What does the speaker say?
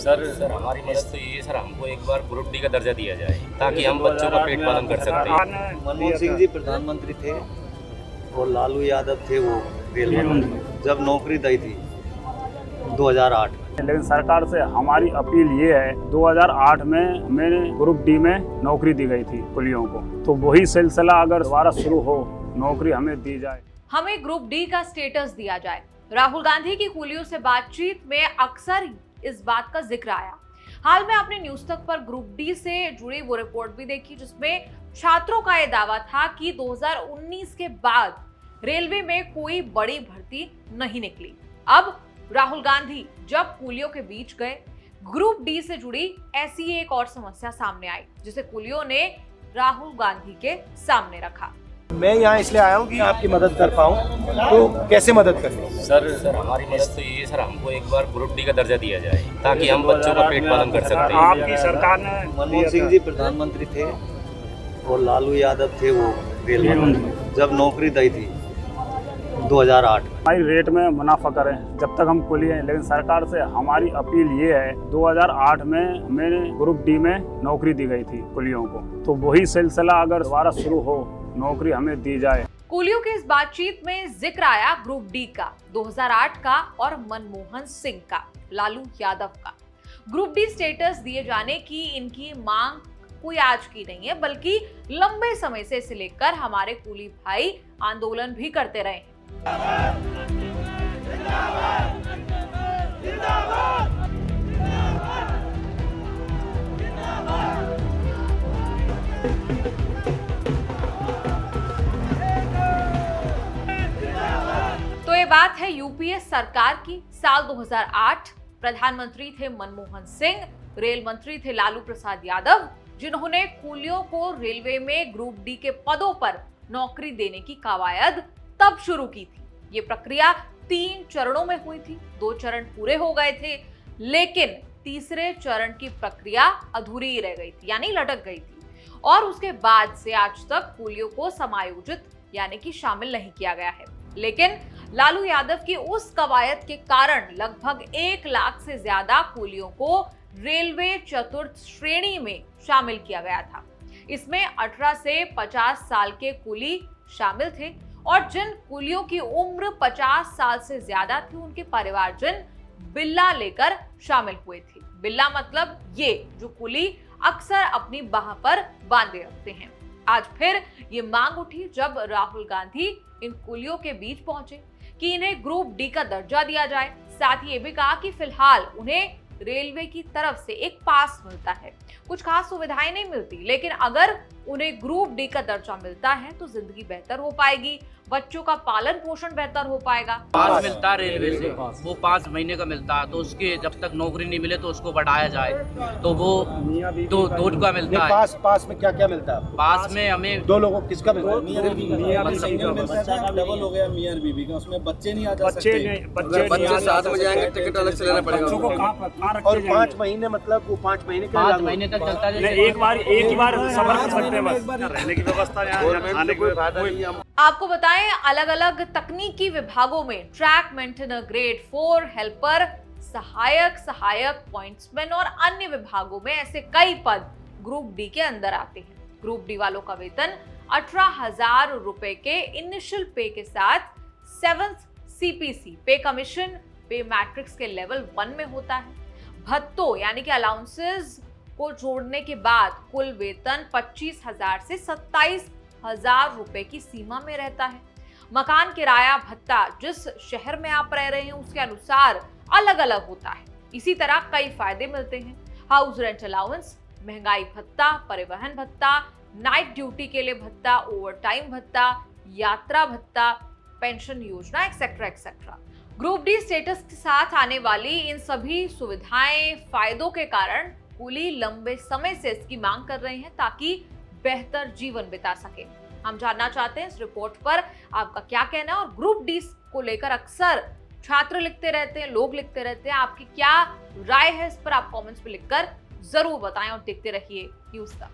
Sir हमारी मदद तो ये सर, हमको एक बार ग्रुप डी का दर्जा दिया जाए ताकि हम बच्चों का पेट पालन कर सकते हैं। मनमोहन सिंह जी प्रधानमंत्री थे और लालू यादव थे वो रेलवे मंत्री, जब नौकरी दी थी 2008 में। लेकिन सरकार से हमारी अपील ये है, 2008 में मैंने ग्रुप डी में नौकरी दी गई थी कुलियों को, तो वही सिलसिला अगर दोबारा शुरू हो, नौकरी हमें दी जाए, हमें ग्रुप डी का स्टेटस दिया जाए। राहुल गांधी की कुलियों से बातचीत में अक्सर इस बात का जिक्र आया। हाल में आपने न्यूज तक पर ग्रुप डी से जुड़ी वो रिपोर्ट भी देखी जिसमें छात्रों का यह दावा था कि 2019 के बाद रेलवे में कोई बड़ी भर्ती नहीं निकली। अब राहुल गांधी जब कुलियों के बीच गए, ग्रुप डी से जुड़ी ऐसी एक और समस्या सामने आई जिसे कुलियों ने राहुल गांधी के सामने रखा। मैं यहाँ इसलिए आया हूँ कि आपकी मदद कर पाऊँ, तो कैसे मदद करें? सर हमारी मदद तो ये सर, हमको एक बार ग्रुप डी का दर्जा दिया जाए ताकि हम बच्चों का पेट पालन कर सकते हैं। आपकी सरकार ने मनमोहन सिंह जी प्रधानमंत्री थे और लालू यादव थे वो रेलवे मंत्री, जब नौकरी दी थी 2008 में। हमारी रेट में मुनाफा करें जब तक हम कुली हैं, लेकिन सरकार से हमारी अपील ये है, 2008 में मैंने ग्रुप डी में नौकरी दी गई थी कुलियों को, तो वही सिलसिला अगर दोबारा शुरू हो, नौकरी हमें दी जाए। कुलियों की इस बातचीत में जिक्र आया ग्रुप डी का, 2008 का और मनमोहन सिंह का, लालू यादव का। ग्रुप डी स्टेटस दिए जाने की इनकी मांग कोई आज की नहीं है, बल्कि लंबे समय से इसे लेकर हमारे कुली भाई आंदोलन भी करते रहे हैं। तो ये बात है यूपीए सरकार की। साल 2008 प्रधानमंत्री थे मनमोहन सिंह, रेल मंत्री थे लालू प्रसाद यादव, जिन्होंने कुलियों को रेलवे में ग्रुप डी के पदों पर नौकरी देने की कवायद तब शुरू की थी। ये प्रक्रिया 3 चरणों में हुई थी, 2 चरण पूरे हो गए थे, लेकिन तीसरे चरण की प्रक्रिया अधूरी ही रह गई थी, यानी लटक गई थी, और उसके बाद से आज तक कुलियों को समायोजित यानी कि शामिल नहीं किया गया है। लेकिन लालू यादव की उस कवायद के कारण लगभग 1 लाख से ज्यादा कुलियों को रेलवे चतुर्थ श्रेणी में शामिल किया गया था। इसमें 18 से 50 साल के कुली शामिल थे, और जिन कुलियों की उम्र 50 साल से ज्यादा थी, उनके परिवारजन बिल्ला लेकर शामिल हुए थे। बिल्ला मतलब ये जो कुली अक्सर अपनी बाह पर बांधे रखते हैं। आज फिर ये मांग उठी जब राहुल गांधी इन कुलियों के बीच पहुंचे कि इन्हें ग्रुप डी का दर्जा दिया जाए। साथ ही ये भी कहा कि फिलहाल उन्हें रेलवे की तरफ से एक पास मिलता है, कुछ खास सुविधाएं नहीं मिलती, लेकिन अगर उन्हें ग्रुप डी का दर्जा मिलता है तो जिंदगी बेहतर हो पाएगी, बच्चों का पालन पोषण बेहतर हो पाएगा। पास मिलता है रेलवे से, वो 5 महीने का मिलता है, तो उसके जब तक नौकरी नहीं मिले तो उसको बढ़ाया जाए, तो वो 2 का मिलता है। पास में क्या क्या मिलता है? पास में हमें 2 लोगों को किसका मिलता है? डबल हो गया मियां और बीवी का, उसमें बच्चे नहीं आ जा बच्चे साथ में जाएंगे, टिकट अलग से लेना पड़ेगा। और 5 महीने मतलब वो 5 महीने के 5 महीने तक चलता है। एक बार सफर कर सकते हैं, बस रहने की व्यवस्था यहाँ आने की। आपको बताएं, अलग अलग तकनीकी विभागों में ट्रैक मेंटेनर, ग्रेड 4 हेल्पर, सहायक पॉइंट्समैन और अन्य विभागों में ऐसे कई पद ग्रुप डी के अंदर आते हैं। ग्रुप डी वालों का वेतन 18,000 रुपए के इनिशियल पे के साथ 7th CPC पे कमीशन पे मैट्रिक्स के लेवल 1 में होता है। भत्तों यानी कि अलाउंसेस को जोड़ने के बाद कुल वेतन 25,000 से 27,000 रुपए की सीमा में रहता है। मकान किराया भत्ता जिस शहर में आप रह रहे हैं उसके अनुसार अलग अलग होता है। इसी तरह कई फायदे मिलते हैं, हाउस रेंट अलाउंस, महंगाई भत्ता, परिवहन भत्ता, नाइट ड्यूटी के लिए भत्ता, ओवरटाइम भत्ता, यात्रा भत्ता, पेंशन योजना, etcetera etcetera. Group D status के साथ आने वाली इन सभी सुविधाएं, फायदों के कारण कुली लंबे समय से इसकी मांग कर रहे हैं ताकि बेहतर जीवन बिता सके। हम जानना चाहते हैं इस रिपोर्ट पर आपका क्या कहना है, और ग्रुप डी को लेकर अक्सर छात्र लिखते रहते हैं, लोग लिखते रहते हैं, आपकी क्या राय है इस पर आप कमेंट्स में लिखकर जरूर बताएं और देखते रहिए न्यूज़ तक।